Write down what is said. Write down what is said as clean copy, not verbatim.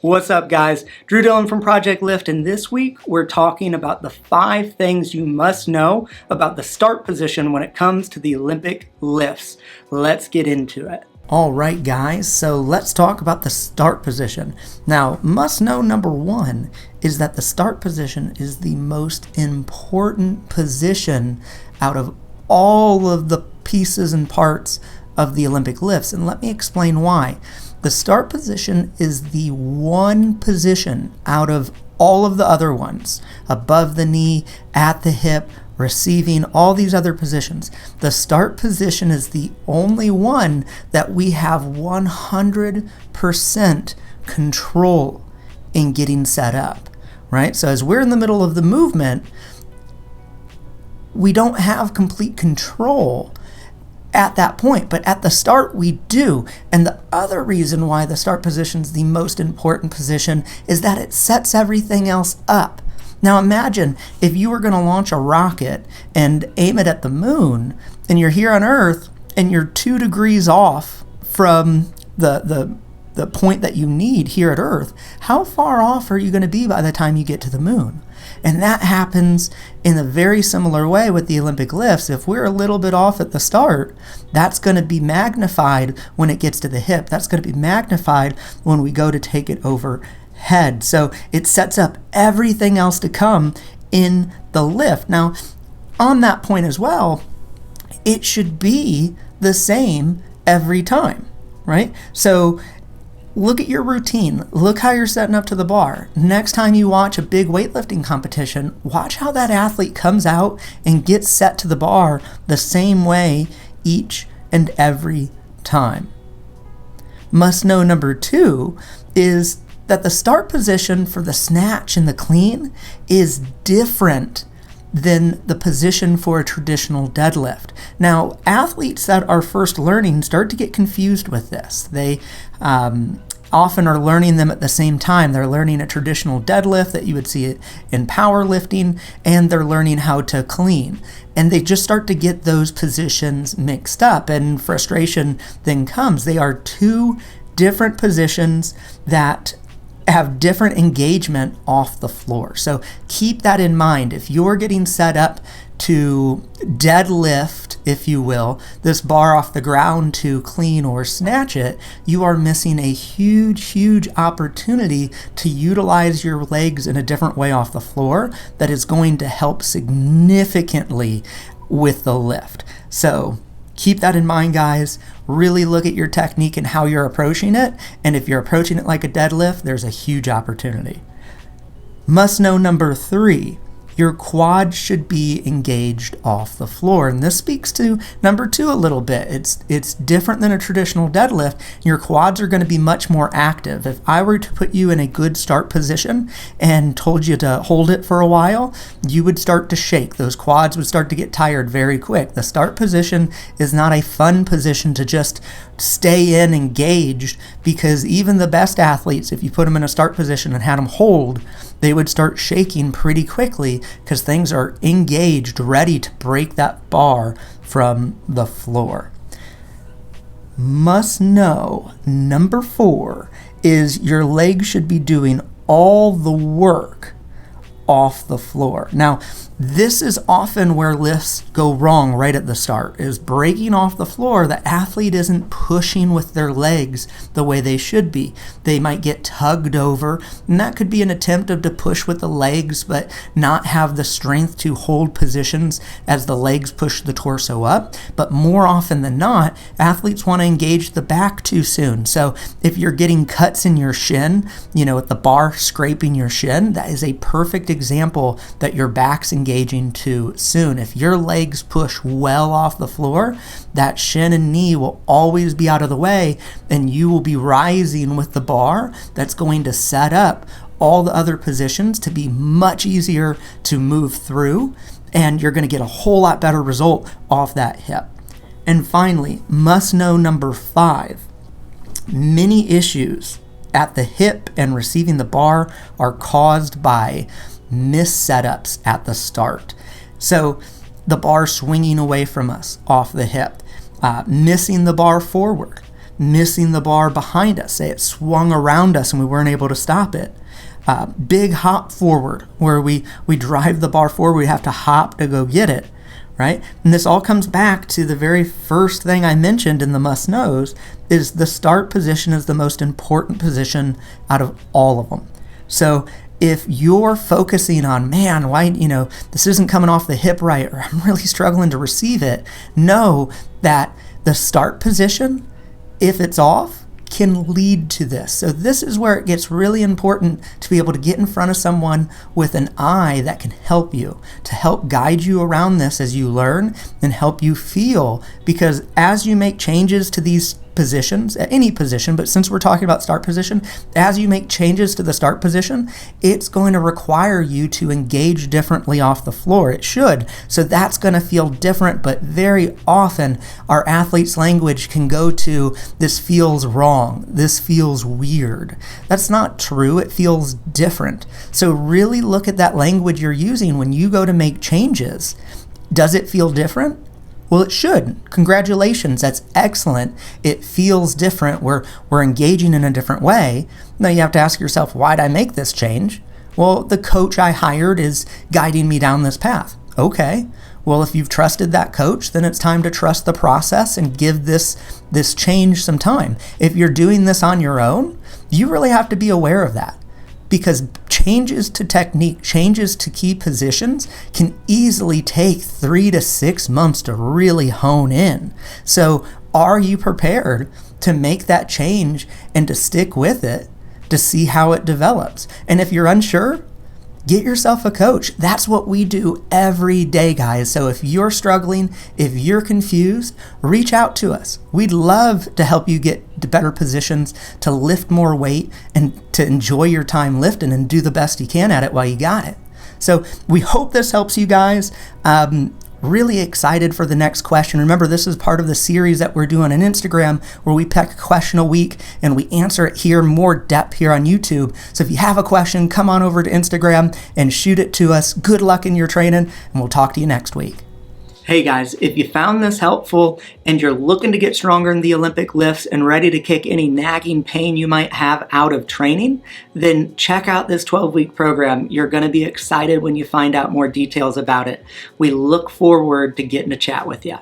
What's up, guys? Drew Dillon from Project Lift, and this week we're talking about the 5 things you must know about the start position when it comes to the Olympic lifts. Let's get into it. Alright guys, so let's talk about the start position. Now, must know number 1 is that the start position is the most important position out of all of the pieces and parts of the Olympic lifts, and let me explain why. The start position is the one position out of all of the other ones, above the knee, at the hip, receiving, all these other positions. The start position is the only one that we have 100% control in getting set up, right? So as we're in the middle of the movement, we don't have complete control at that point, but at the start we do. And the other reason why the start position is the most important position is that it sets everything else up. Now imagine if you were going to launch a rocket and aim it at the moon, and you're here on Earth and you're 2 degrees off from the point that you need here at Earth. How far off are you going to be by the time you get to the moon? And that happens in a very similar way with the Olympic lifts. If we're a little bit off at the start, that's going to be magnified when it gets to the hip. That's going to be magnified when we go to take it overhead. So it sets up everything else to come in the lift. Now, on that point as well, it should be the same every time, right? So look at your routine. Look how you're setting up to the bar. Next time you watch a big weightlifting competition, watch how that athlete comes out and gets set to the bar the same way each and every time. Must know number 2 is that the start position for the snatch and the clean is different than the position for a traditional deadlift. Now, athletes that are first learning start to get confused with this. They often are learning them at the same time. They're learning a traditional deadlift that you would see it in powerlifting, and they're learning how to clean. And they just start to get those positions mixed up, and frustration then comes. They are 2 different positions that have different engagement off the floor. So keep that in mind. If you're getting set up to deadlift, if you will, this bar off the ground to clean or snatch it, you are missing a huge opportunity to utilize your legs in a different way off the floor that is going to help significantly with the lift. So keep that in mind, guys. Really look at your technique and how you're approaching it. And if you're approaching it like a deadlift, there's a huge opportunity. Must know number 3, your quad should be engaged off the floor. And this speaks to number 2 a little bit. It's different than a traditional deadlift. Your quads are going to be much more active. If I were to put you in a good start position and told you to hold it for a while, you would start to shake. Those quads would start to get tired very quick. The start position is not a fun position to just stay in engaged, because even the best athletes, if you put them in a start position and had them hold, they would start shaking pretty quickly because things are engaged, ready to break that bar from the floor. Must know number 4 is your legs should be doing all the work off the floor. Now, this is often where lifts go wrong right at the start, is breaking off the floor. The athlete isn't pushing with their legs the way they should be. They might get tugged over, and that could be an attempt to push with the legs, but not have the strength to hold positions as the legs push the torso up. But more often than not, athletes want to engage the back too soon. So if you're getting cuts in your shin, with the bar scraping your shin, that is a perfect example that your back's engaging too soon. If your legs push well off the floor, that shin and knee will always be out of the way, and you will be rising with the bar. That's going to set up all the other positions to be much easier to move through, and you're going to get a whole lot better result off that hip. And finally, must know number 5, many issues at the hip and receiving the bar are caused by mis-setups at the start. So the bar swinging away from us off the hip, missing the bar forward, missing the bar behind us. Say it swung around us and we weren't able to stop it. Big hop forward, where we drive the bar forward, we have to hop to go get it, right? And this all comes back to the very first thing I mentioned in the must knows, is the start position is the most important position out of all of them. So if you're focusing on, man, why, this isn't coming off the hip right, or I'm really struggling to receive it, know that the start position, if it's off, can lead to this. So this is where it gets really important to be able to get in front of someone with an eye that can help you, to help guide you around this as you learn and help you feel, because as you make changes to these positions, at any position, but since we're talking about start position, as you make changes to the start position, it's going to require you to engage differently off the floor. It should. So that's going to feel different, but very often our athletes' language can go to, this feels wrong, this feels weird. That's not true. It feels different. So really look at that language you're using when you go to make changes. Does it feel different? Well, it should. Congratulations, that's excellent. It feels different. We're engaging in a different way. Now you have to ask yourself, why'd I make this change? Well, the coach I hired is guiding me down this path. Okay. Well, if you've trusted that coach, then it's time to trust the process and give this change some time. If you're doing this on your own, you really have to be aware of that, because changes to technique, changes to key positions can easily take 3 to 6 months to really hone in. So are you prepared to make that change and to stick with it to see how it develops? And if you're unsure, get yourself a coach. That's what we do every day, guys. So if you're struggling, if you're confused, reach out to us. We'd love to help you get to better positions, to lift more weight, and to enjoy your time lifting and do the best you can at it while you got it. So we hope this helps you guys. Really excited for the next question. Remember, this is part of the series that we're doing on Instagram, where we pick a question a week and we answer it here, more depth here on YouTube. So if you have a question, come on over to Instagram and shoot it to us. Good luck in your training, and we'll talk to you next week. Hey guys, if you found this helpful and you're looking to get stronger in the Olympic lifts and ready to kick any nagging pain you might have out of training, then check out this 12-week program. You're going to be excited when you find out more details about it. We look forward to getting to chat with you.